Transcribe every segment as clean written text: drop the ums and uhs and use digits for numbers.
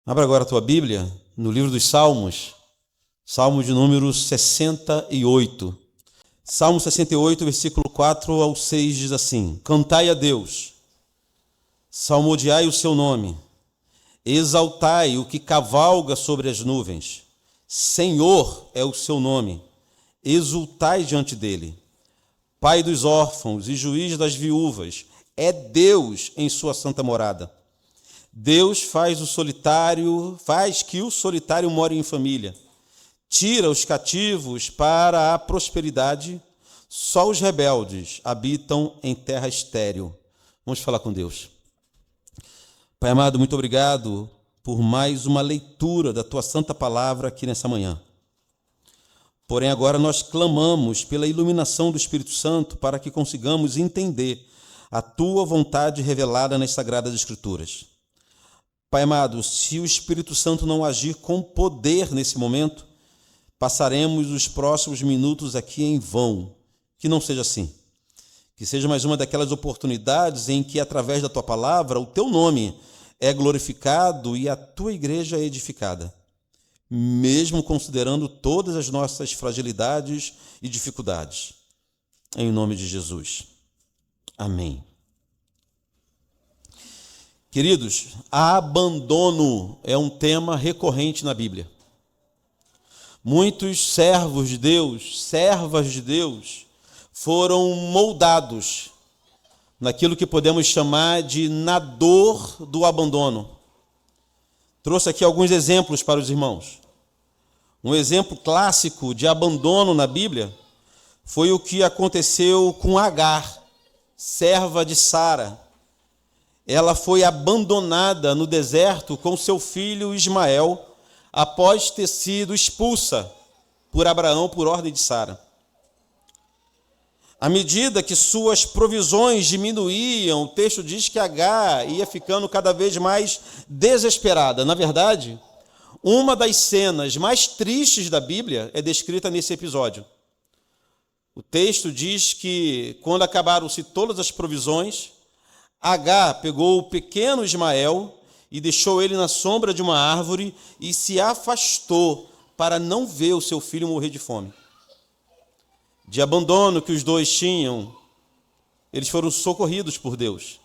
Abra agora a tua Bíblia no livro dos Salmos, Salmo de número 68. Salmo 68, versículo 4 ao 6 diz assim: Cantai a Deus, salmodiai o seu nome, exaltai o que cavalga sobre as nuvens. Senhor é o seu nome, exultai diante dele. Pai dos órfãos e juiz das viúvas, é Deus em sua santa morada. Deus faz que o solitário more em família. Tira os cativos para a prosperidade. Só os rebeldes habitam em terra estéril. Vamos falar com Deus. Pai amado, muito obrigado por mais uma leitura da tua santa palavra aqui nessa manhã. Porém, agora nós clamamos pela iluminação do Espírito Santo para que consigamos entender a tua vontade revelada nas Sagradas Escrituras. Pai amado, se o Espírito Santo não agir com poder nesse momento, passaremos os próximos minutos aqui em vão. Que não seja assim. Que seja mais uma daquelas oportunidades em que, através da tua palavra, o teu nome é glorificado e a tua igreja é edificada, mesmo considerando todas as nossas fragilidades e dificuldades. Em nome de Jesus. Amém. Queridos, abandono é um tema recorrente na Bíblia. Muitos servos de Deus, servas de Deus, foram moldados naquilo que podemos chamar de na dor do abandono. Trouxe aqui alguns exemplos para os irmãos. Um exemplo clássico de abandono na Bíblia foi o que aconteceu com Agar, serva de Sara. Ela foi abandonada no deserto com seu filho Ismael, após ter sido expulsa por Abraão por ordem de Sara. À medida que suas provisões diminuíam, o texto diz que Agar ia ficando cada vez mais desesperada. Na verdade, uma das cenas mais tristes da Bíblia é descrita nesse episódio. O texto diz que, quando acabaram-se todas as provisões, Agar pegou o pequeno Ismael e deixou ele na sombra de uma árvore e se afastou para não ver o seu filho morrer de fome. De abandono que os dois tinham, eles foram socorridos por Deus.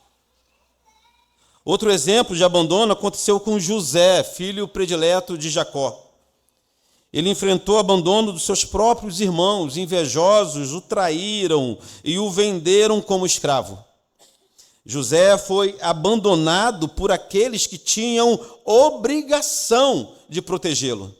Outro exemplo de abandono aconteceu com José, filho predileto de Jacó. Ele enfrentou o abandono dos seus próprios irmãos, invejosos, o traíram e o venderam como escravo. José foi abandonado por aqueles que tinham obrigação de protegê-lo.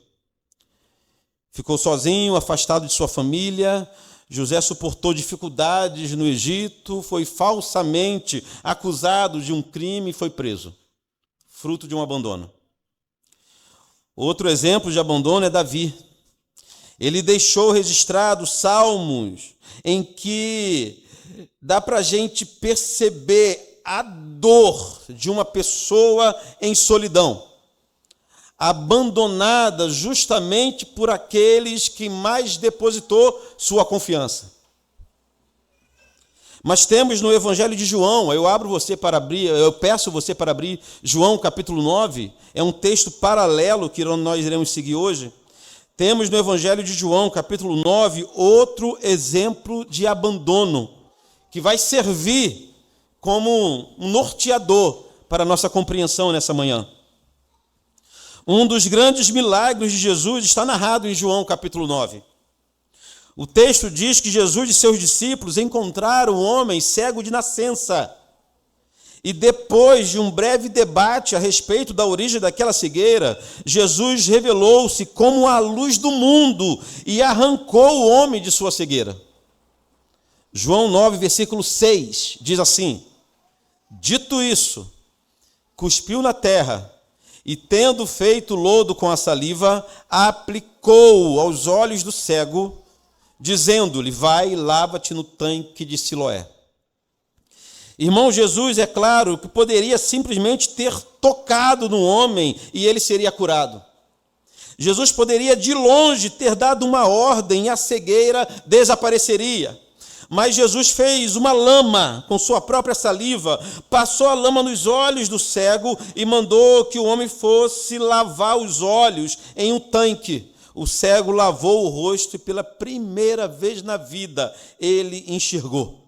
Ficou sozinho, afastado de sua família. José suportou dificuldades no Egito, foi falsamente acusado de um crime e foi preso, fruto de um abandono. Outro exemplo de abandono é Davi. Ele deixou registrados salmos em que dá para a gente perceber a dor de uma pessoa em solidão, abandonada justamente por aqueles que mais depositou sua confiança. Mas temos no Evangelho de João, eu peço você para abrir João capítulo 9, é um texto paralelo que nós iremos seguir hoje. Temos no Evangelho de João capítulo 9 outro exemplo de abandono, que vai servir como um norteador para a nossa compreensão nessa manhã. Um dos grandes milagres de Jesus está narrado em João capítulo 9. O texto diz que Jesus e seus discípulos encontraram um homem cego de nascença. E depois de um breve debate a respeito da origem daquela cegueira, Jesus revelou-se como a luz do mundo e arrancou o homem de sua cegueira. João 9, versículo 6, diz assim: Dito isso, cuspiu na terra e, tendo feito lodo com a saliva, aplicou aos olhos do cego, dizendo-lhe: Vai, lava-te no tanque de Siloé. Irmão, Jesus, é claro, que poderia simplesmente ter tocado no homem e ele seria curado. Jesus poderia de longe ter dado uma ordem e a cegueira desapareceria. Mas Jesus fez uma lama com sua própria saliva, passou a lama nos olhos do cego e mandou que o homem fosse lavar os olhos em um tanque. O cego lavou o rosto e pela primeira vez na vida ele enxergou.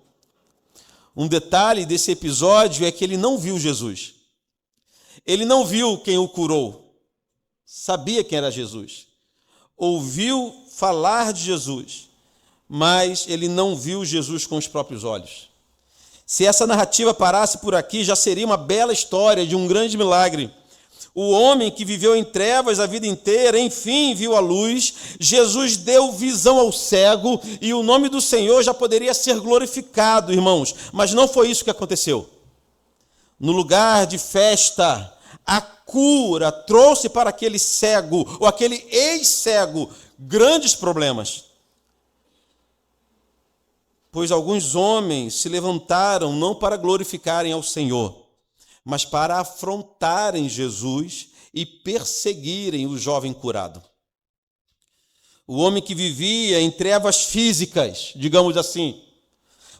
Um detalhe desse episódio é que ele não viu Jesus. Ele não viu quem o curou. Sabia quem era Jesus. Ouviu falar de Jesus, mas ele não viu Jesus com os próprios olhos. Se essa narrativa parasse por aqui, já seria uma bela história de um grande milagre. O homem que viveu em trevas a vida inteira, enfim, viu a luz. Jesus deu visão ao cego e o nome do Senhor já poderia ser glorificado, irmãos. Mas não foi isso que aconteceu. No lugar de festa, a cura trouxe para aquele cego, ou aquele ex-cego, grandes problemas. Pois alguns homens se levantaram não para glorificarem ao Senhor, mas para afrontarem Jesus e perseguirem o jovem curado. O homem que vivia em trevas físicas, digamos assim,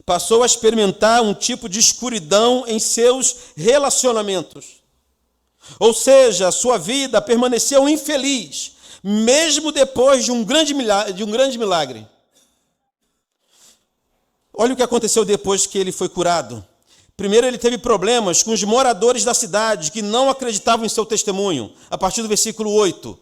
passou a experimentar um tipo de escuridão em seus relacionamentos. Ou seja, a sua vida permaneceu infeliz, mesmo depois de um grande milagre. Olha o que aconteceu depois que ele foi curado. Primeiro, ele teve problemas com os moradores da cidade que não acreditavam em seu testemunho, a partir do versículo 8.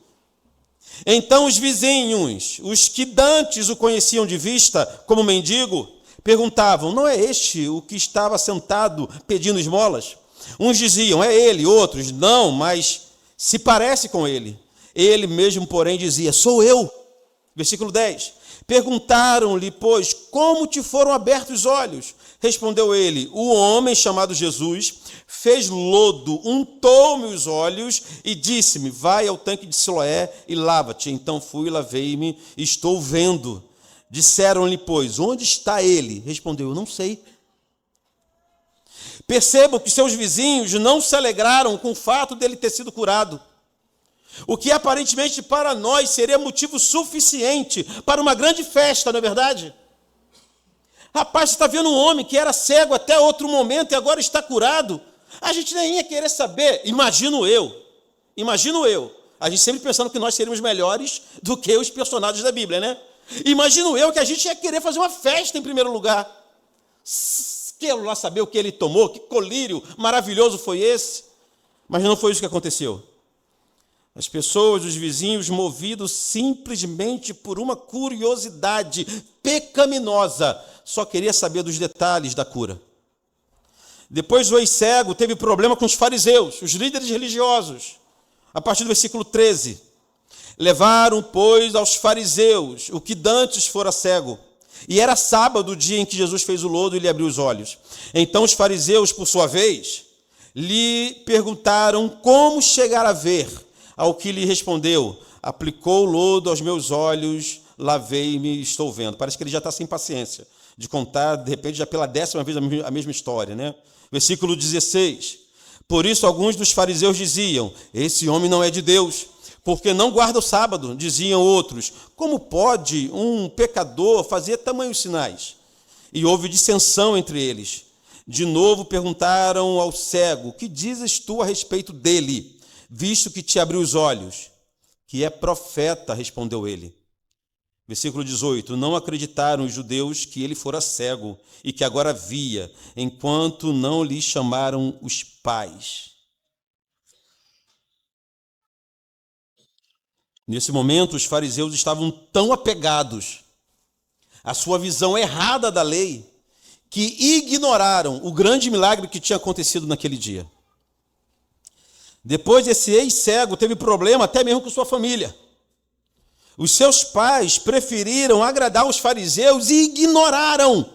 Então os vizinhos, os que dantes o conheciam de vista como mendigo, perguntavam: não é este o que estava sentado pedindo esmolas? Uns diziam: é ele, outros: não, mas se parece com ele. Ele mesmo, porém, dizia: sou eu. Versículo 10. Perguntaram-lhe, pois, como te foram abertos os olhos? Respondeu ele: o homem chamado Jesus fez lodo, untou-me os olhos e disse-me: vai ao tanque de Siloé e lava-te. Então fui, lavei-me e estou vendo. Disseram-lhe, pois, onde está ele? Respondeu: eu não sei. Percebam que seus vizinhos não se alegraram com o fato dele ter sido curado. O que aparentemente para nós seria motivo suficiente para uma grande festa, não é verdade? Rapaz, você está vendo um homem que era cego até outro momento e agora está curado. A gente nem ia querer saber, imagino eu. A gente sempre pensando que nós seríamos melhores do que os personagens da Bíblia, né? Imagino eu que a gente ia querer fazer uma festa em primeiro lugar. Quero lá saber o que ele tomou, que colírio maravilhoso foi esse. Mas não foi isso que aconteceu. As pessoas, os vizinhos, movidos simplesmente por uma curiosidade pecaminosa, só queria saber dos detalhes da cura. Depois o ex-cego teve problema com os fariseus, os líderes religiosos. A partir do versículo 13. Levaram, pois, aos fariseus o que dantes fora cego. E era sábado o dia em que Jesus fez o lodo e lhe abriu os olhos. Então os fariseus, por sua vez, lhe perguntaram como chegar a ver. Ao que lhe respondeu: aplicou o lodo aos meus olhos, lavei-me e estou vendo. Parece que ele já está sem paciência de contar, de repente, já pela 10ª vez a mesma história, né? Versículo 16. Por isso alguns dos fariseus diziam: esse homem não é de Deus, porque não guarda o sábado. Diziam outros: como pode um pecador fazer tamanhos sinais? E houve dissensão entre eles. De novo perguntaram ao cego: que dizes tu a respeito dele, visto que te abriu os olhos? Que é profeta, respondeu ele. Versículo 18. Não acreditaram os judeus que ele fora cego e que agora via, enquanto não lhe chamaram os pais. Nesse momento, os fariseus estavam tão apegados à sua visão errada da lei que ignoraram o grande milagre que tinha acontecido naquele dia. Depois, esse ex-cego teve problema até mesmo com sua família. Os seus pais preferiram agradar os fariseus e ignoraram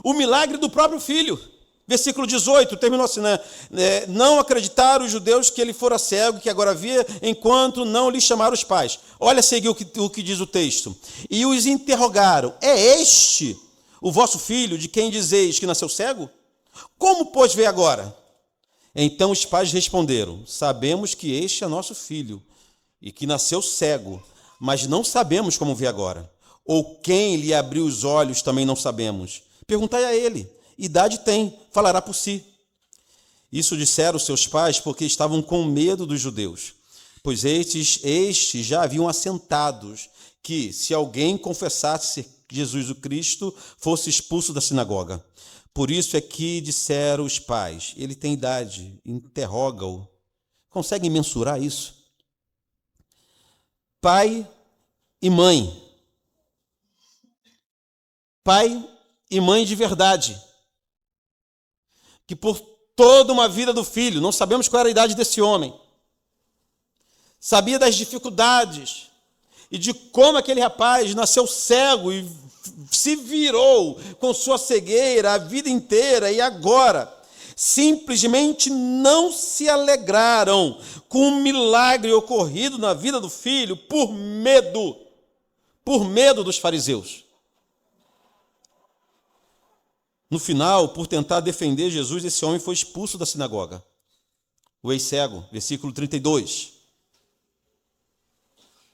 o milagre do próprio filho. Versículo 18, terminou assim, né? Não acreditaram os judeus que ele fora cego, que agora via, enquanto não lhe chamaram os pais. Olha a seguir o que diz o texto. E os interrogaram: é este o vosso filho, de quem dizeis que nasceu cego? Como, pois, vê agora? Então os pais responderam: sabemos que este é nosso filho e que nasceu cego, mas não sabemos como vê agora. ou quem lhe abriu os olhos também não sabemos. Perguntai a ele. Idade tem, falará por si. Isso disseram seus pais porque estavam com medo dos judeus, pois estes já haviam assentados que, se alguém confessasse ser Jesus o Cristo, fosse expulso da sinagoga. Por isso é que disseram os pais, ele tem idade, interroga-o. Conseguem mensurar isso? Pai e mãe. Pai e mãe de verdade. Que por toda uma vida do filho, não sabemos qual era a idade desse homem, sabia das dificuldades e de como aquele rapaz nasceu cego e se virou com sua cegueira a vida inteira e agora simplesmente não se alegraram com um milagre ocorrido na vida do filho por medo dos fariseus. No final, por tentar defender Jesus, esse homem foi expulso da sinagoga. O ex-cego, versículo 32.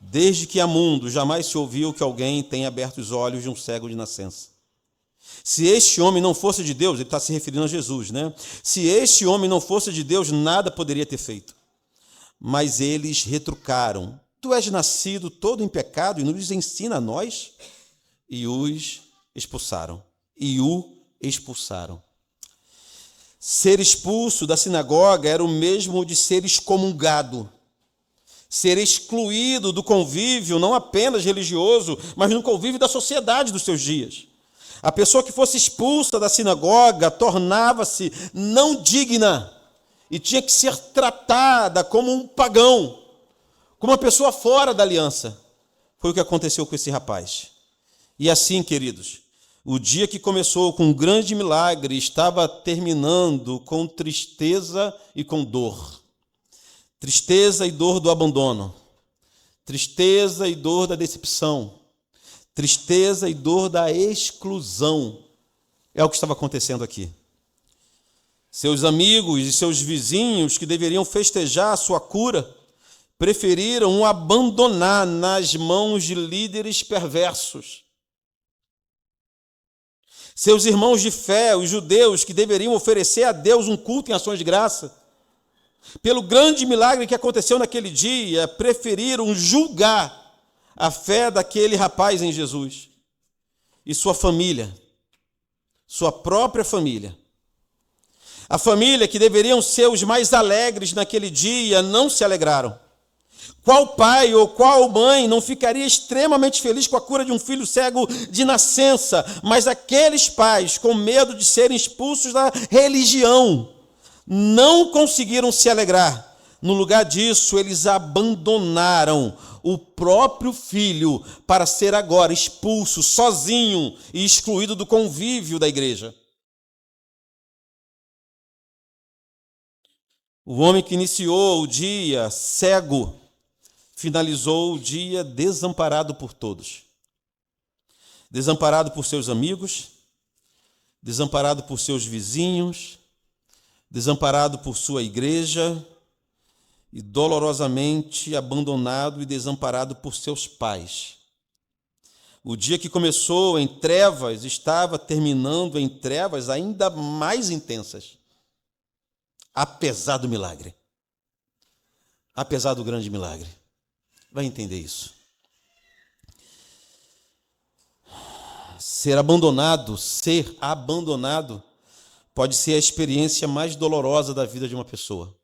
Desde que há mundo, jamais se ouviu que alguém tenha aberto os olhos de um cego de nascença. Se este homem não fosse de Deus, ele está se referindo a Jesus, né? Se este homem não fosse de Deus, nada poderia ter feito. Mas eles retrucaram. Tu és nascido todo em pecado e nos ensina a nós? E os expulsaram. Ser expulso da sinagoga era o mesmo de ser excomungado, ser excluído do convívio, não apenas religioso, mas no convívio da sociedade dos seus dias. A pessoa que fosse expulsa da sinagoga tornava-se não digna e tinha que ser tratada como um pagão, como uma pessoa fora da aliança. Foi o que aconteceu com esse rapaz. E assim, queridos, o dia que começou com um grande milagre estava terminando com tristeza e com dor. Tristeza e dor do abandono. Tristeza e dor da decepção. Tristeza e dor da exclusão. É o que estava acontecendo aqui. Seus amigos e seus vizinhos, que deveriam festejar a sua cura, preferiram o abandonar nas mãos de líderes perversos. Seus irmãos de fé, os judeus, que deveriam oferecer a Deus um culto em ações de graça, pelo grande milagre que aconteceu naquele dia, preferiram julgar a fé daquele rapaz em Jesus. E sua família, sua própria família. A família que deveriam ser os mais alegres naquele dia, não se alegraram. Qual pai ou qual mãe não ficaria extremamente feliz com a cura de um filho cego de nascença? Mas aqueles pais, com medo de serem expulsos da religião, não conseguiram se alegrar. No lugar disso, eles abandonaram o próprio filho para ser agora expulso, sozinho e excluído do convívio da igreja. O homem que iniciou o dia cego, finalizou o dia desamparado por todos. Desamparado por seus amigos, desamparado por seus vizinhos, desamparado por sua igreja e dolorosamente abandonado e desamparado por seus pais. O dia que começou em trevas estava terminando em trevas ainda mais intensas, apesar do milagre, apesar do grande milagre. Vai entender isso. Ser abandonado, pode ser a experiência mais dolorosa da vida de uma pessoa.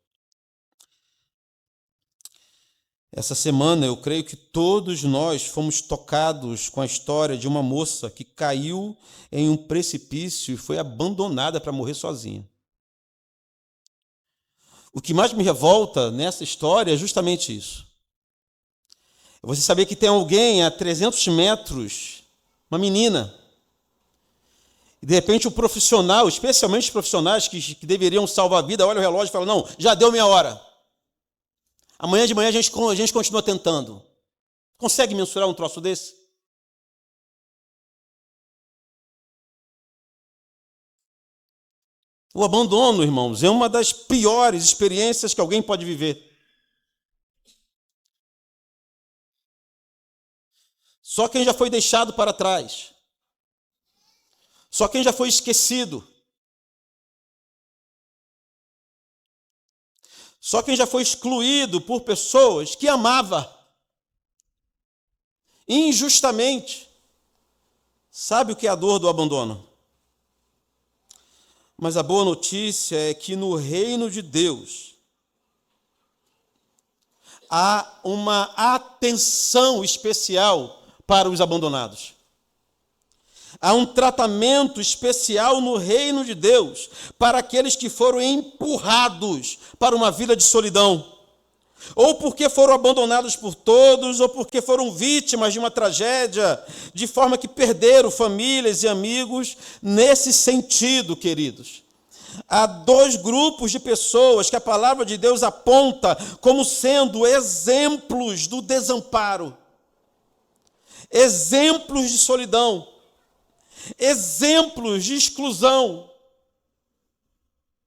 Essa semana, eu creio que todos nós fomos tocados com a história de uma moça que caiu em um precipício e foi abandonada para morrer sozinha. O que mais me revolta nessa história é justamente isso. Você saber que tem alguém a 300 metros, uma menina, e de repente o profissional, especialmente os profissionais que deveriam salvar a vida, olha o relógio e fala, não, já deu meia hora. Amanhã de manhã a gente continua tentando. Consegue mensurar um troço desse? O abandono, irmãos, é uma das piores experiências que alguém pode viver. Só quem já foi deixado para trás. Só quem já foi esquecido. Só quem já foi excluído por pessoas que amava injustamente sabe o que é a dor do abandono. Mas a boa notícia é que no reino de Deus há uma atenção especial para os abandonados. Há um tratamento especial no reino de Deus para aqueles que foram empurrados para uma vida de solidão. Ou porque foram abandonados por todos, ou porque foram vítimas de uma tragédia, de forma que perderam famílias e amigos. Nesse sentido, queridos, há dois grupos de pessoas que a palavra de Deus aponta como sendo exemplos do desamparo, exemplos de solidão, exemplos de exclusão.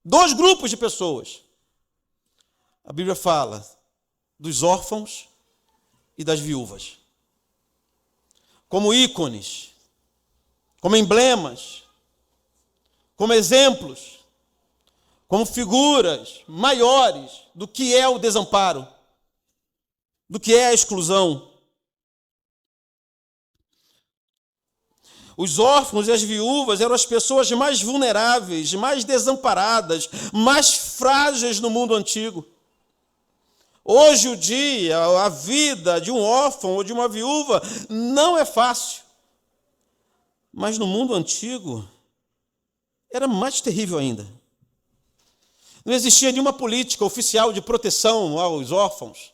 Dois grupos de pessoas. A Bíblia fala dos órfãos e das viúvas, como ícones, como emblemas, como exemplos, como figuras maiores do que é o desamparo, do que é a exclusão. Os órfãos e as viúvas eram as pessoas mais vulneráveis, mais desamparadas, mais frágeis no mundo antigo. Hoje o dia, a vida de um órfão ou de uma viúva não é fácil. Mas no mundo antigo era mais terrível ainda. Não existia nenhuma política oficial de proteção aos órfãos.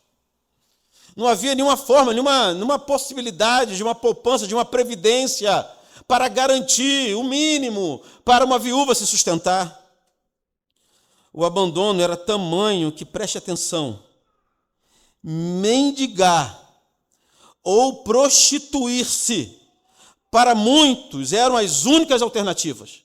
Não havia nenhuma forma, nenhuma possibilidade de uma poupança, de uma previdência para garantir o mínimo para uma viúva se sustentar. O abandono era tamanho que, preste atenção, mendigar ou prostituir-se, para muitos, eram as únicas alternativas.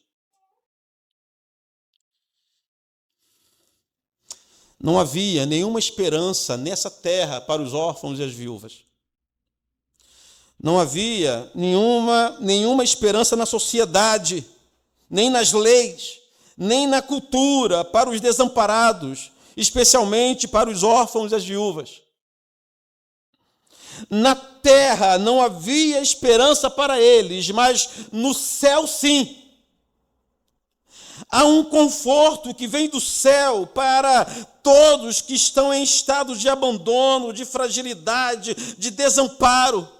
Não havia nenhuma esperança nessa terra para os órfãos e as viúvas. Não havia nenhuma esperança na sociedade, nem nas leis, nem na cultura para os desamparados, especialmente para os órfãos e as viúvas. Na terra não havia esperança para eles, mas no céu sim. Há um conforto que vem do céu para todos que estão em estado de abandono, de fragilidade, de desamparo.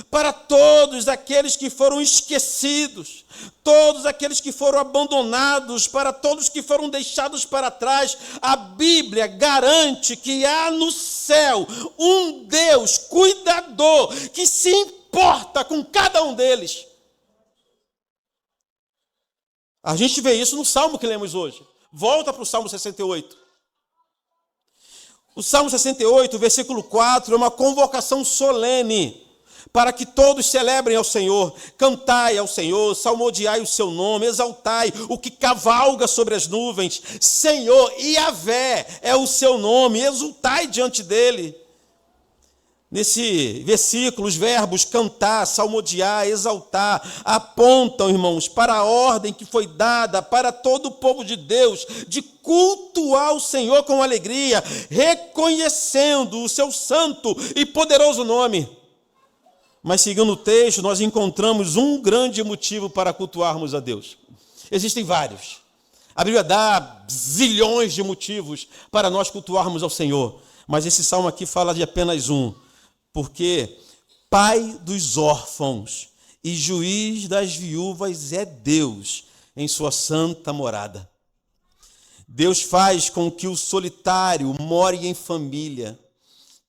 Para todos aqueles que foram esquecidos, todos aqueles que foram abandonados, para todos que foram deixados para trás, a Bíblia garante que há no céu um Deus cuidador que se importa com cada um deles. A gente vê isso no Salmo que lemos hoje. Volta para o Salmo 68. O Salmo 68, versículo 4, é uma convocação solene para que todos celebrem ao Senhor, cantai ao Senhor, salmodiai o seu nome, exaltai o que cavalga sobre as nuvens. Senhor, Yahvé é o seu nome, exultai diante dele. Nesse versículo, os verbos cantar, salmodiar, exaltar, apontam, irmãos, para a ordem que foi dada para todo o povo de Deus, de cultuar o Senhor com alegria, reconhecendo o seu santo e poderoso nome. Mas, seguindo o texto, nós encontramos um grande motivo para cultuarmos a Deus. Existem vários. A Bíblia dá zilhões de motivos para nós cultuarmos ao Senhor. Mas esse salmo aqui fala de apenas um. Porque Pai dos órfãos e juiz das viúvas é Deus em sua santa morada. Deus faz com que o solitário more em família,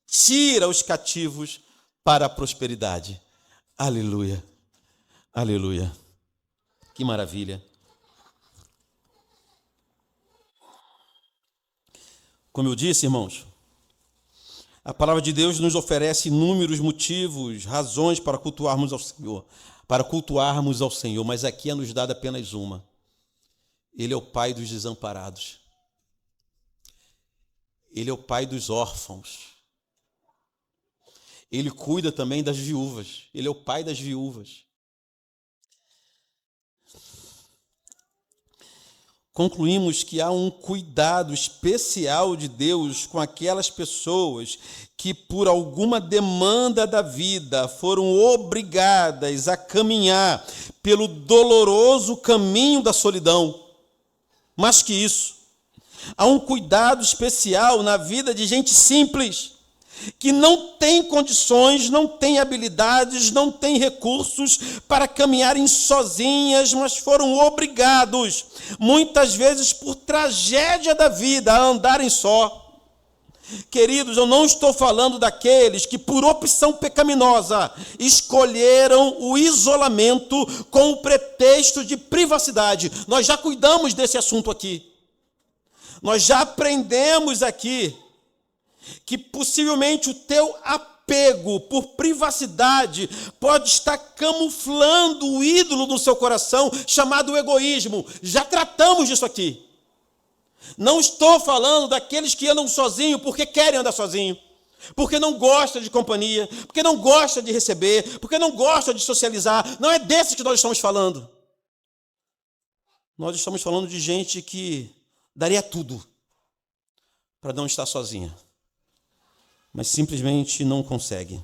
tira os cativos para a prosperidade. Aleluia, aleluia. Que maravilha. Como eu disse, irmãos, a palavra de Deus nos oferece inúmeros motivos, razões para cultuarmos ao Senhor, mas aqui é nos dada apenas uma. Ele é o Pai dos desamparados. Ele é o Pai dos órfãos. Ele cuida também das viúvas. Ele é o pai das viúvas. Concluímos que há um cuidado especial de Deus com aquelas pessoas que, por alguma demanda da vida, foram obrigadas a caminhar pelo doloroso caminho da solidão. Mais que isso, há um cuidado especial na vida de gente simples, que não tem condições, não tem habilidades, não tem recursos para caminharem sozinhas, mas foram obrigados, muitas vezes por tragédia da vida, a andarem só. Queridos, eu não estou falando daqueles que, por opção pecaminosa, escolheram o isolamento com o pretexto de privacidade. Nós já cuidamos desse assunto aqui. Nós já aprendemos aqui que possivelmente o teu apego por privacidade pode estar camuflando o ídolo no seu coração chamado egoísmo. Já tratamos disso aqui. Não estou falando daqueles que andam sozinhos porque querem andar sozinho, porque não gostam de companhia, porque não gostam de receber, porque não gostam de socializar. Não é desses que nós estamos falando. Nós estamos falando de gente que daria tudo para não estar sozinha, mas simplesmente não consegue.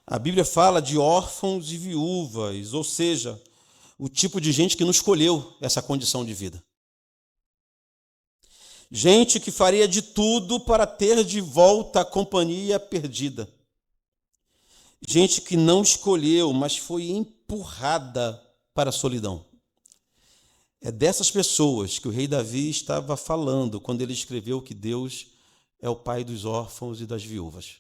A Bíblia fala de órfãos e viúvas, ou seja, o tipo de gente que não escolheu essa condição de vida. Gente que faria de tudo para ter de volta a companhia perdida. Gente que não escolheu, mas foi empurrada para a solidão. É dessas pessoas que o rei Davi estava falando quando ele escreveu que Deus é o pai dos órfãos e das viúvas.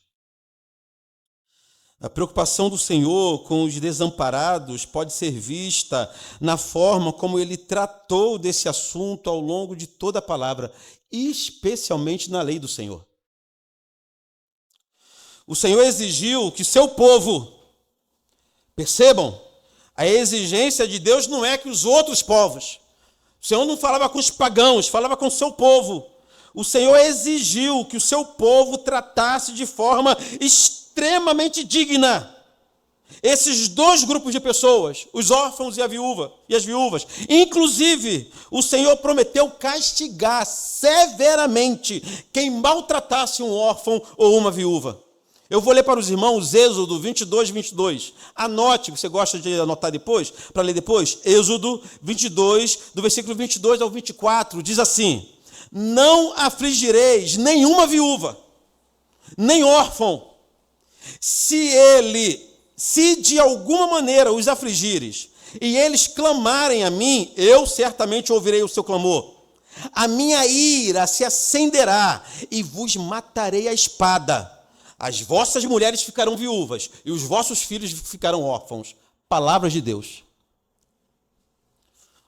A preocupação do Senhor com os desamparados pode ser vista na forma como ele tratou desse assunto ao longo de toda a palavra, especialmente na lei do Senhor. O Senhor exigiu que seu povo, percebam, a exigência de Deus não é que os outros povos, o Senhor não falava com os pagãos, falava com o seu povo. O Senhor exigiu que o seu povo tratasse de forma extremamente digna esses dois grupos de pessoas, os órfãos e as viúvas. Inclusive, o Senhor prometeu castigar severamente quem maltratasse um órfão ou uma viúva. Eu vou ler para os irmãos Êxodo 22, 22. Anote, você gosta de anotar depois, para ler depois? Êxodo 22, do versículo 22 ao 24, diz assim: não afligireis nenhuma viúva, nem órfão, se de alguma maneira os afligires, e eles clamarem a mim, eu certamente ouvirei o seu clamor. A minha ira se acenderá, e vos matarei a espada. As vossas mulheres ficarão viúvas, e os vossos filhos ficarão órfãos. Palavras de Deus.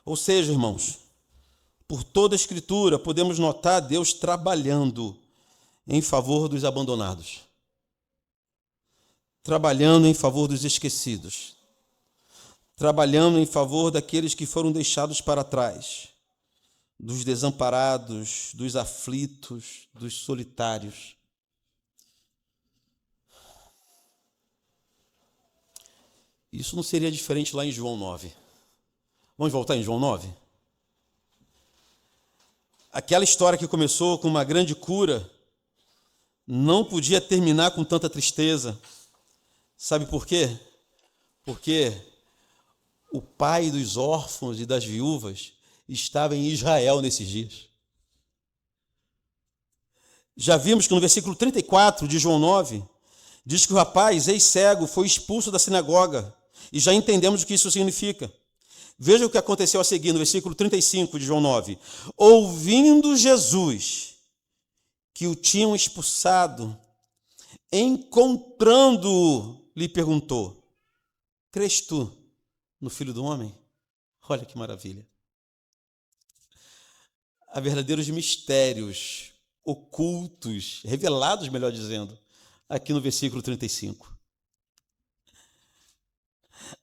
Ou seja, irmãos, por toda a Escritura podemos notar Deus trabalhando em favor dos abandonados, trabalhando em favor dos esquecidos, trabalhando em favor daqueles que foram deixados para trás, dos desamparados, dos aflitos, dos solitários. Isso não seria diferente lá em João 9. Vamos voltar em João 9? Aquela história que começou com uma grande cura não podia terminar com tanta tristeza. Sabe por quê? Porque o pai dos órfãos e das viúvas estava em Israel nesses dias. Já vimos que no versículo 34 de João 9, diz que o rapaz, ex-cego, foi expulso da sinagoga. E já entendemos o que isso significa. Veja o que aconteceu a seguir no versículo 35 de João 9. Ouvindo Jesus que o tinham expulsado, encontrando-o, lhe perguntou: crês tu no Filho do Homem? Olha que maravilha. Há verdadeiros mistérios ocultos, revelados, melhor dizendo, aqui no versículo 35.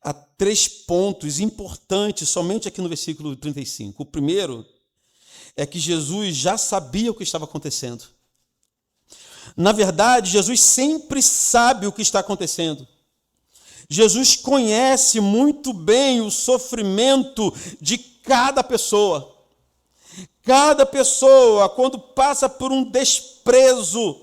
Há 3 pontos importantes somente aqui no versículo 35. O primeiro é que Jesus já sabia o que estava acontecendo. Na verdade, Jesus sempre sabe o que está acontecendo. Jesus conhece muito bem o sofrimento de cada pessoa. Cada pessoa, quando passa por um desprezo,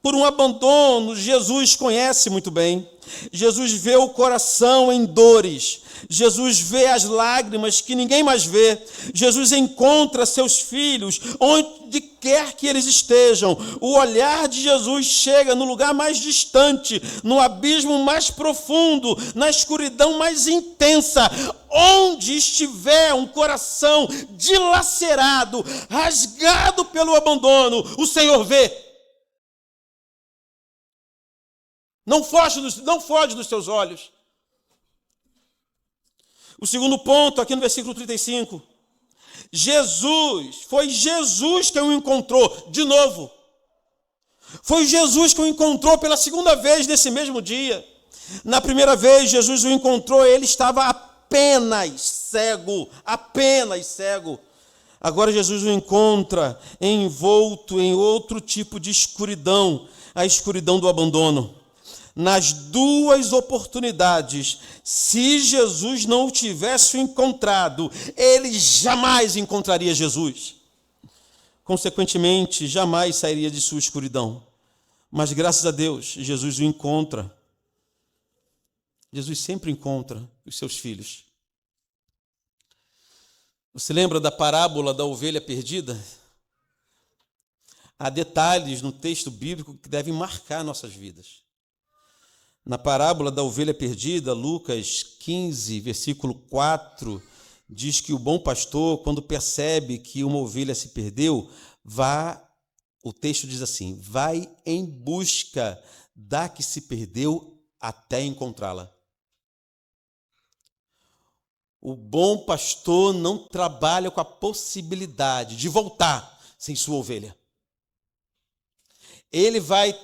por um abandono, Jesus conhece muito bem. Jesus vê o coração em dores. Jesus vê as lágrimas que ninguém mais vê. Jesus encontra seus filhos onde quer que eles estejam. O olhar de Jesus chega no lugar mais distante, no abismo mais profundo, na escuridão mais intensa. Onde estiver um coração dilacerado, rasgado pelo abandono, o Senhor vê. Não foge dos teus olhos. O segundo ponto, aqui no versículo 35. Foi Jesus que o encontrou de novo. Foi Jesus que o encontrou pela segunda vez nesse mesmo dia. Na primeira vez, Jesus o encontrou, ele estava apenas cego. Agora Jesus o encontra envolto em outro tipo de escuridão, a escuridão do abandono. Nas duas oportunidades, se Jesus não o tivesse encontrado, ele jamais encontraria Jesus. Consequentemente, jamais sairia de sua escuridão. Mas graças a Deus, Jesus o encontra. Jesus sempre encontra os seus filhos. Você lembra da parábola da ovelha perdida? Há detalhes no texto bíblico que devem marcar nossas vidas. Na parábola da ovelha perdida, Lucas 15, versículo 4, diz que o bom pastor, quando percebe que uma ovelha se perdeu, o texto diz assim, vai em busca da que se perdeu até encontrá-la. O bom pastor não trabalha com a possibilidade de voltar sem sua ovelha. Ele vai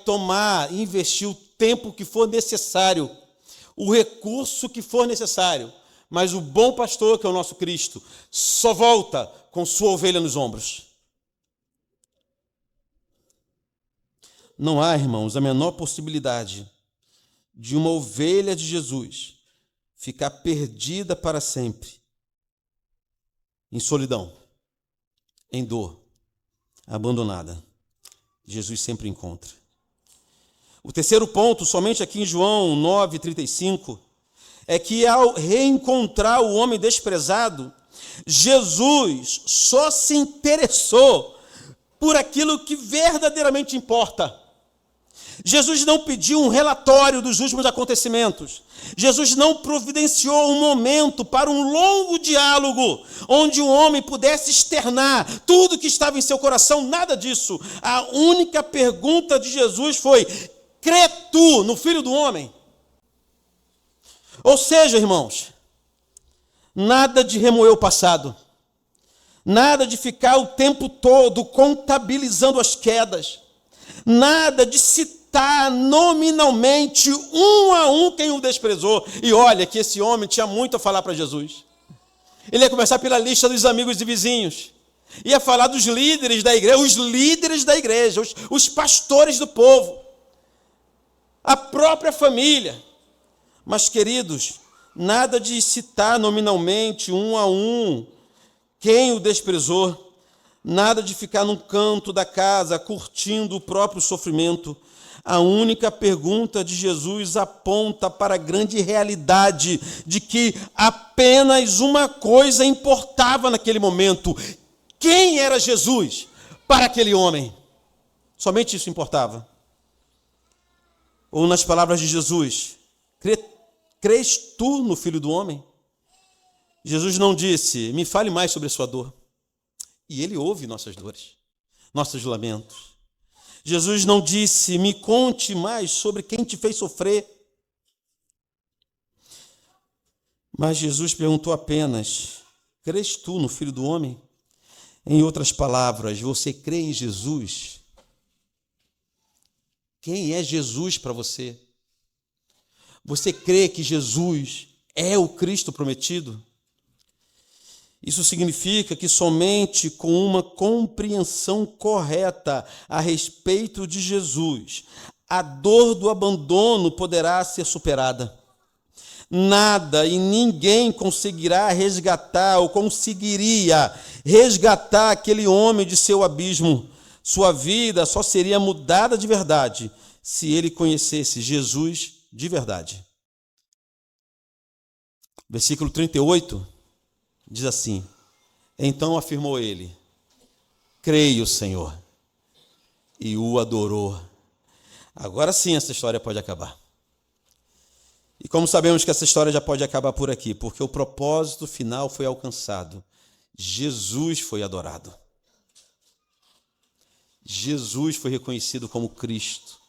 investir o tempo que for necessário, o recurso que for necessário, mas o bom pastor, que é o nosso Cristo, só volta com sua ovelha nos ombros. Não há, irmãos, a menor possibilidade de uma ovelha de Jesus ficar perdida para sempre, em solidão, em dor, abandonada. Jesus sempre encontra. O terceiro ponto, somente aqui em João 9,35, é que ao reencontrar o homem desprezado, Jesus só se interessou por aquilo que verdadeiramente importa. Jesus não pediu um relatório dos últimos acontecimentos. Jesus não providenciou um momento para um longo diálogo, onde o homem pudesse externar tudo que estava em seu coração, nada disso. A única pergunta de Jesus foi: crê tu no Filho do Homem? Ou seja, irmãos, nada de remoer o passado, nada de ficar o tempo todo contabilizando as quedas, nada de citar nominalmente, um a um, quem o desprezou. E olha que esse homem tinha muito a falar para Jesus. Ele ia começar pela lista dos amigos e vizinhos, ia falar dos líderes da igreja, os pastores do povo, a própria família. Mas, queridos, nada de citar nominalmente, um a um, quem o desprezou, nada de ficar num canto da casa curtindo o próprio sofrimento. A única pergunta de Jesus aponta para a grande realidade de que apenas uma coisa importava naquele momento: quem era Jesus para aquele homem? Somente isso importava. Ou, nas palavras de Jesus, crês tu no Filho do Homem? Jesus não disse: me fale mais sobre a sua dor. E ele ouve nossas dores, nossos lamentos. Jesus não disse: me conte mais sobre quem te fez sofrer. Mas Jesus perguntou apenas: crês tu no Filho do Homem? Em outras palavras, você crê em Jesus? Quem é Jesus para você? Você crê que Jesus é o Cristo prometido? Isso significa que somente com uma compreensão correta a respeito de Jesus, a dor do abandono poderá ser superada. Nada e ninguém conseguirá resgatar ou conseguiria resgatar aquele homem de seu abismo. Sua vida só seria mudada de verdade se ele conhecesse Jesus de verdade. Versículo 38 diz assim: então afirmou ele: creio, Senhor, e o adorou. Agora sim essa história pode acabar. E como sabemos que essa história já pode acabar por aqui? Porque o propósito final foi alcançado. Jesus foi adorado. Jesus foi reconhecido como Cristo.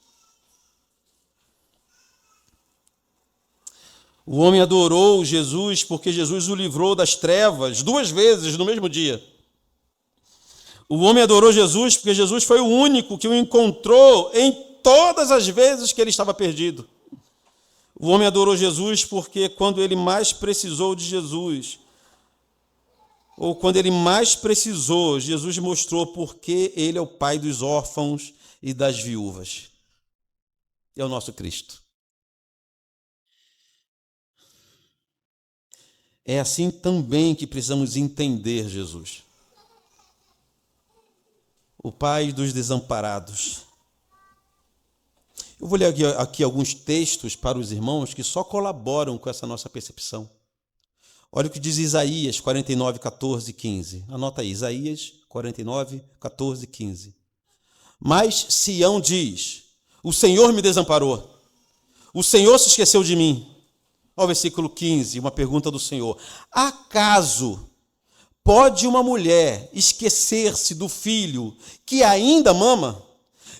O homem adorou Jesus porque Jesus o livrou das trevas 2 vezes no mesmo dia. O homem adorou Jesus porque Jesus foi o único que o encontrou em todas as vezes que ele estava perdido. O homem adorou Jesus porque quando ele mais precisou de Jesus, ou quando ele mais precisou, Jesus mostrou porque ele é o pai dos órfãos e das viúvas. É o nosso Cristo. É assim também que precisamos entender Jesus. O pai dos desamparados. Eu vou ler aqui alguns textos para os irmãos que só colaboram com essa nossa percepção. Olha o que diz Isaías 49, 14 e 15. Anota aí, Isaías 49, 14 e 15. Mas Sião diz: o Senhor me desamparou, o Senhor se esqueceu de mim. Olha o versículo 15, uma pergunta do Senhor: acaso pode uma mulher esquecer-se do filho que ainda mama,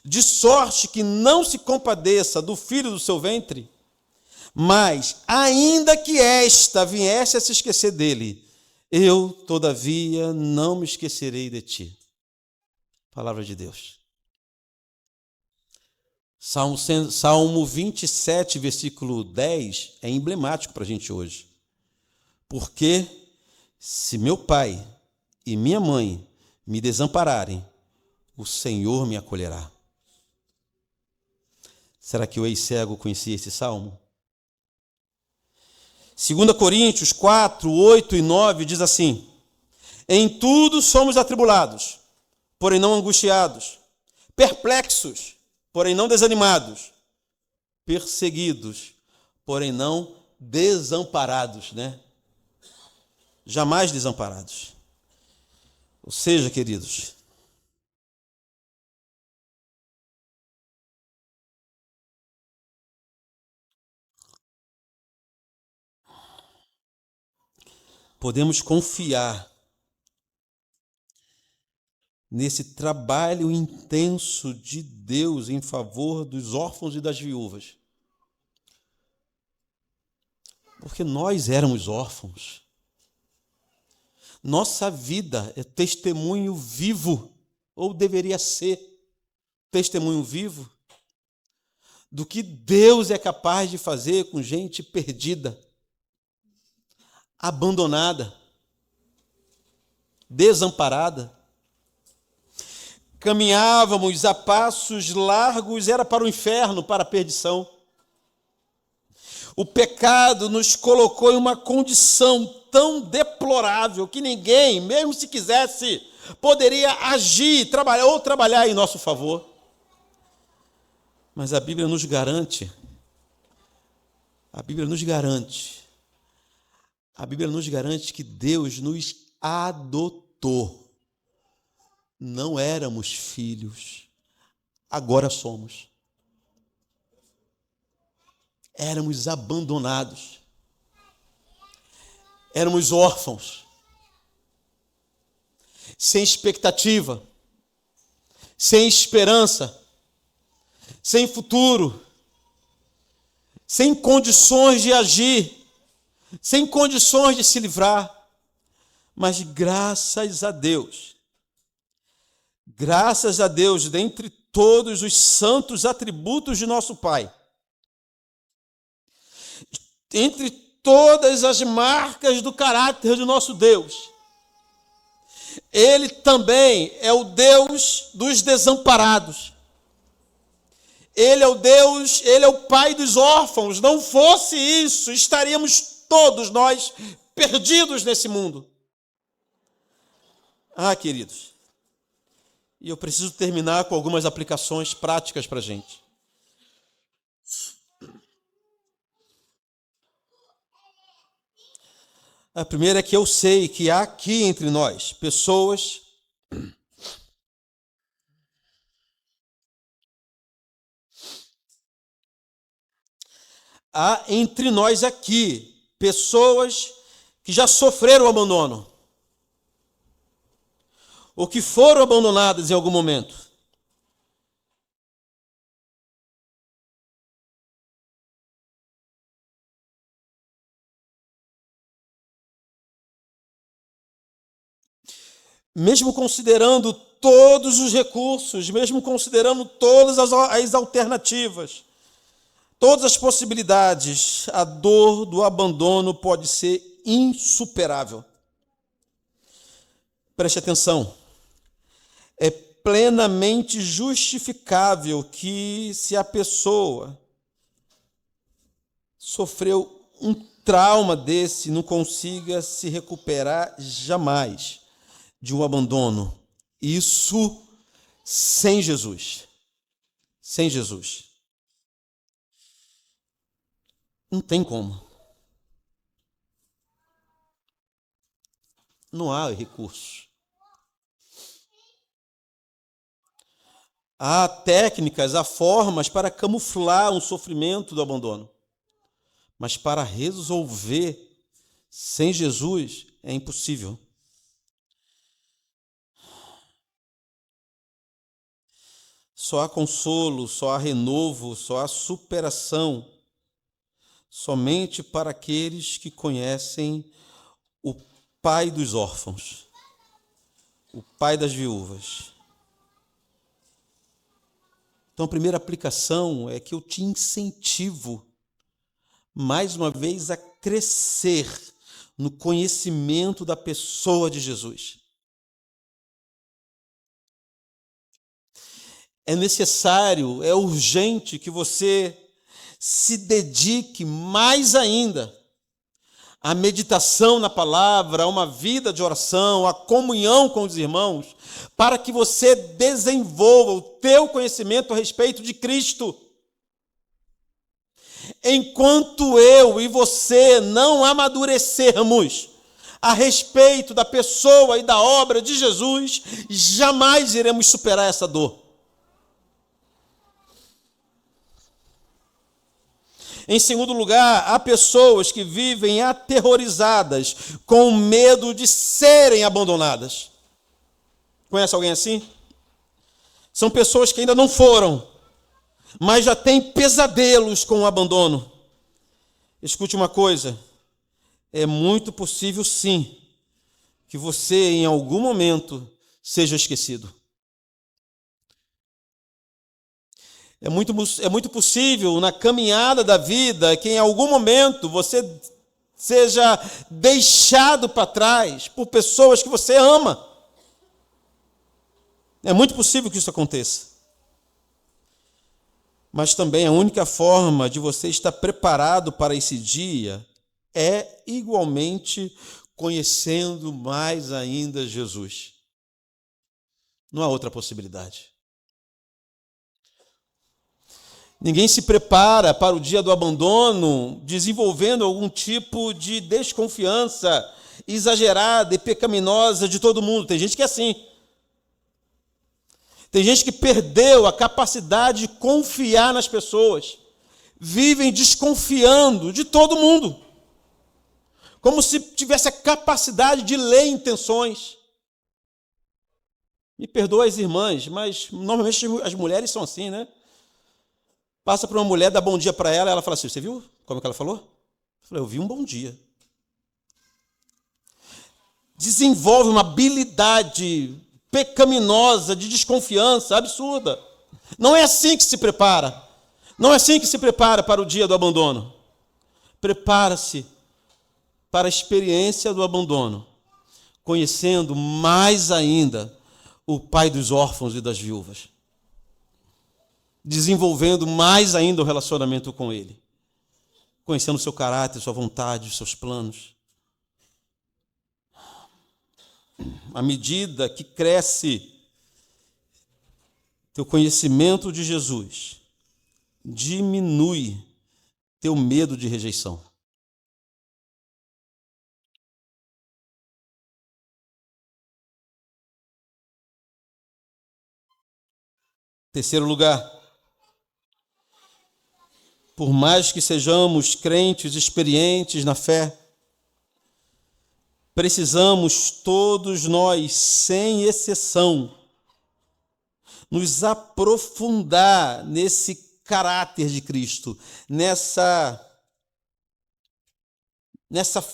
de sorte que não se compadeça do filho do seu ventre? Mas, ainda que esta viesse a se esquecer dele, eu, todavia, não me esquecerei de ti. Palavra de Deus. Salmo 27, versículo 10, é emblemático para a gente hoje. Porque se meu pai e minha mãe me desampararem, o Senhor me acolherá. Será que o ex-cego conhecia esse salmo? 2 Coríntios 4, 8 e 9 diz assim: em tudo somos atribulados, porém não angustiados, perplexos, porém não desanimados, perseguidos, porém não desamparados, né? Jamais desamparados. Ou seja, queridos, podemos confiar nesse trabalho intenso de Deus em favor dos órfãos e das viúvas. Porque nós éramos órfãos. Nossa vida é testemunho vivo, ou deveria ser testemunho vivo, do que Deus é capaz de fazer com gente perdida, abandonada, desamparada. Caminhávamos a passos largos, era para o inferno, para a perdição. O pecado nos colocou em uma condição tão deplorável que ninguém, mesmo se quisesse, poderia agir, trabalhar em nosso favor. Mas a Bíblia nos garante que Deus nos adotou. Não éramos filhos, agora somos. Éramos abandonados. Éramos órfãos. Sem expectativa, sem esperança, sem futuro, sem condições de agir, sem condições de se livrar. Mas graças a Deus, dentre todos os santos atributos de nosso Pai, entre todas as marcas do caráter de nosso Deus, Ele também é o Deus dos desamparados. Ele é o Deus, Ele é o Pai dos órfãos. Não fosse isso, estaríamos todos nós perdidos nesse mundo. Queridos, e eu preciso terminar com algumas aplicações práticas para a gente. A primeira é que eu sei que há aqui entre nós pessoas que já sofreram o abandono, ou que foram abandonadas em algum momento. Mesmo considerando todos os recursos, mesmo considerando todas as alternativas, todas as possibilidades, a dor do abandono pode ser insuperável. Preste atenção. É plenamente justificável que, se a pessoa sofreu um trauma desse, não consiga se recuperar jamais de um abandono. Isso sem Jesus. Sem Jesus. Não tem como. Não há recurso. Há técnicas, há formas para camuflar um sofrimento do abandono. Mas para resolver sem Jesus é impossível. Só há consolo, só há renovo, só há superação, somente para aqueles que conhecem o Pai dos órfãos, o Pai das viúvas. Então, a primeira aplicação é que eu te incentivo, mais uma vez, a crescer no conhecimento da pessoa de Jesus. É necessário, é urgente que você se dedique mais ainda à meditação na palavra, a uma vida de oração, à comunhão com os irmãos, para que você desenvolva o teu conhecimento a respeito de Cristo. Enquanto eu e você não amadurecermos a respeito da pessoa e da obra de Jesus, jamais iremos superar essa dor. Em segundo lugar, há pessoas que vivem aterrorizadas, com medo de serem abandonadas. Conhece alguém assim? São pessoas que ainda não foram, mas já têm pesadelos com o abandono. Escute uma coisa, é muito possível sim, que você em algum momento seja esquecido. É muito possível na caminhada da vida que em algum momento você seja deixado para trás por pessoas que você ama. É muito possível que isso aconteça. Mas também a única forma de você estar preparado para esse dia é igualmente conhecendo mais ainda Jesus. Não há outra possibilidade. Ninguém se prepara para o dia do abandono desenvolvendo algum tipo de desconfiança exagerada e pecaminosa de todo mundo. Tem gente que é assim. Tem gente que perdeu a capacidade de confiar nas pessoas. Vivem desconfiando de todo mundo. Como se tivesse a capacidade de ler intenções. Me perdoa as irmãs, mas normalmente as mulheres são assim, né? Passa para uma mulher, dá bom dia para ela, ela fala assim, você viu como é que ela falou? Eu falei, eu vi um bom dia. Desenvolve uma habilidade pecaminosa de desconfiança absurda. Não é assim que se prepara. Não é assim que se prepara para o dia do abandono. Prepara-se para a experiência do abandono conhecendo mais ainda o Pai dos órfãos e das viúvas, desenvolvendo mais ainda o relacionamento com Ele, conhecendo o seu caráter, sua vontade, os seus planos. À medida que cresce teu conhecimento de Jesus, diminui teu medo de rejeição. Terceiro lugar, por mais que sejamos crentes experientes na fé, precisamos todos nós, sem exceção, nos aprofundar nesse caráter de Cristo, nessa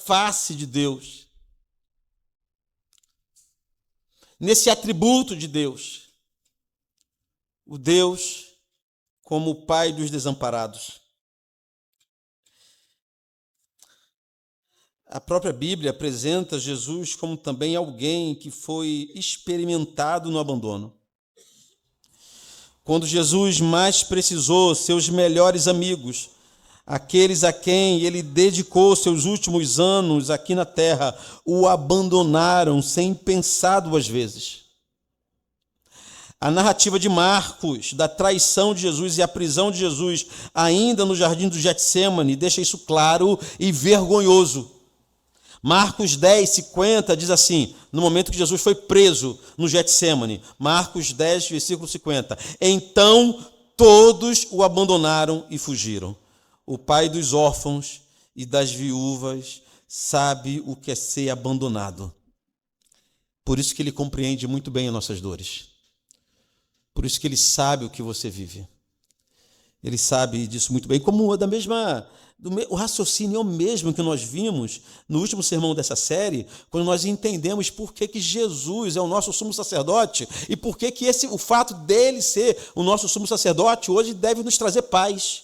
face de Deus, nesse atributo de Deus, o Deus como o Pai dos desamparados. A própria Bíblia apresenta Jesus como também alguém que foi experimentado no abandono. Quando Jesus mais precisou, seus melhores amigos, aqueles a quem ele dedicou seus últimos anos aqui na terra, o abandonaram sem pensar duas vezes. A narrativa de Marcos, da traição de Jesus e a prisão de Jesus, ainda no jardim do Getsêmani, deixa isso claro e vergonhoso. Marcos 10, 50 diz assim, no momento que Jesus foi preso no Getsêmani, Marcos 10, versículo 50, então todos o abandonaram e fugiram. O pai dos órfãos e das viúvas sabe o que é ser abandonado. Por isso que ele compreende muito bem as nossas dores. Por isso que ele sabe o que você vive. Ele sabe disso muito bem, como o raciocínio é o mesmo que nós vimos no último sermão dessa série, quando nós entendemos por que Jesus é o nosso sumo sacerdote e por que o fato dele ser o nosso sumo sacerdote hoje deve nos trazer paz.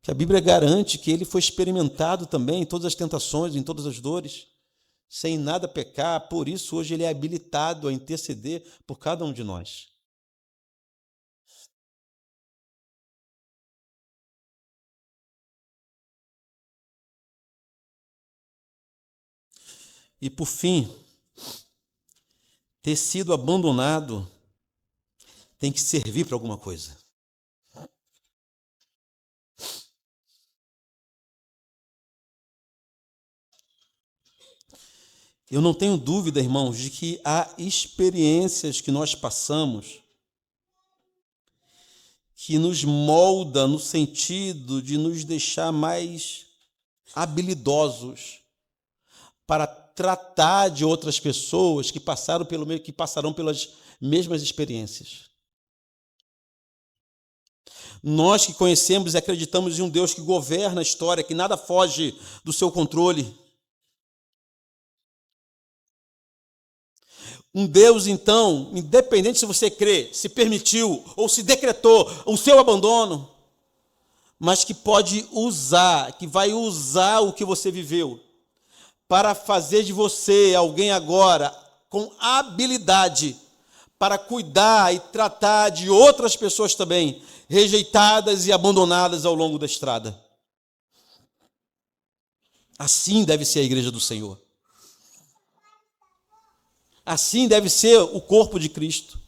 Que a Bíblia garante que ele foi experimentado também em todas as tentações, em todas as dores, sem nada pecar, por isso hoje ele é habilitado a interceder por cada um de nós. E, por fim, ter sido abandonado tem que servir para alguma coisa. Eu não tenho dúvida, irmãos, de que há experiências que nós passamos que nos molda no sentido de nos deixar mais habilidosos para tratar de outras pessoas que passarão pelas mesmas experiências. Nós que conhecemos e acreditamos em um Deus que governa a história, que nada foge do seu controle. Um Deus, então, independente se você crê, se permitiu ou se decretou o seu abandono, mas que pode usar, que vai usar o que você viveu para fazer de você alguém agora com habilidade para cuidar e tratar de outras pessoas também, rejeitadas e abandonadas ao longo da estrada. Assim deve ser a igreja do Senhor. Assim deve ser o corpo de Cristo.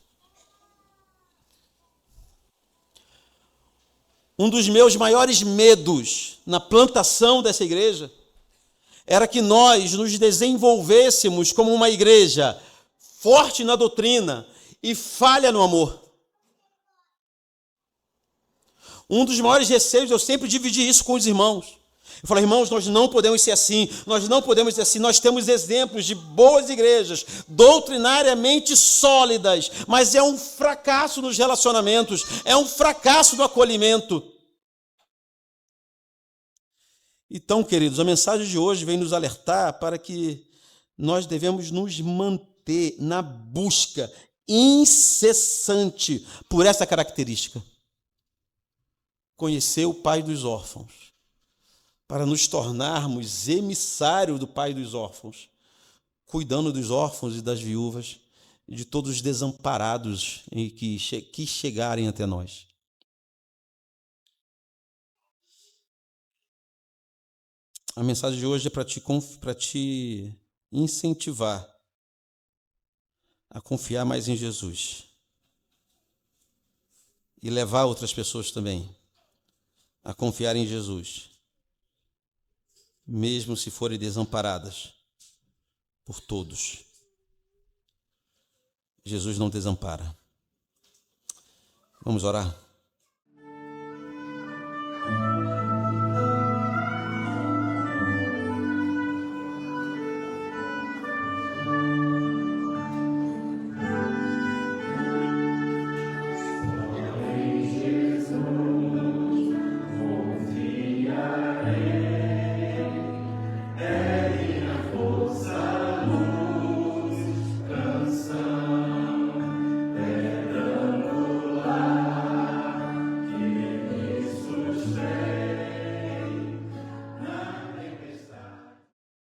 Um dos meus maiores medos na plantação dessa igreja era que nós nos desenvolvêssemos como uma igreja forte na doutrina e falha no amor. Um dos maiores receios, eu sempre dividi isso com os irmãos. Eu falei, irmãos, nós não podemos ser assim, nós temos exemplos de boas igrejas, doutrinariamente sólidas, mas é um fracasso nos relacionamentos, é um fracasso no acolhimento. Então, queridos, a mensagem de hoje vem nos alertar para que nós devemos nos manter na busca incessante por essa característica. Conhecer o Pai dos órfãos, para nos tornarmos emissários do Pai dos órfãos, cuidando dos órfãos e das viúvas, e de todos os desamparados e que chegarem até nós. A mensagem de hoje é para te incentivar a confiar mais em Jesus e levar outras pessoas também a confiar em Jesus, mesmo se forem desamparadas por todos. Jesus não desampara. Vamos orar?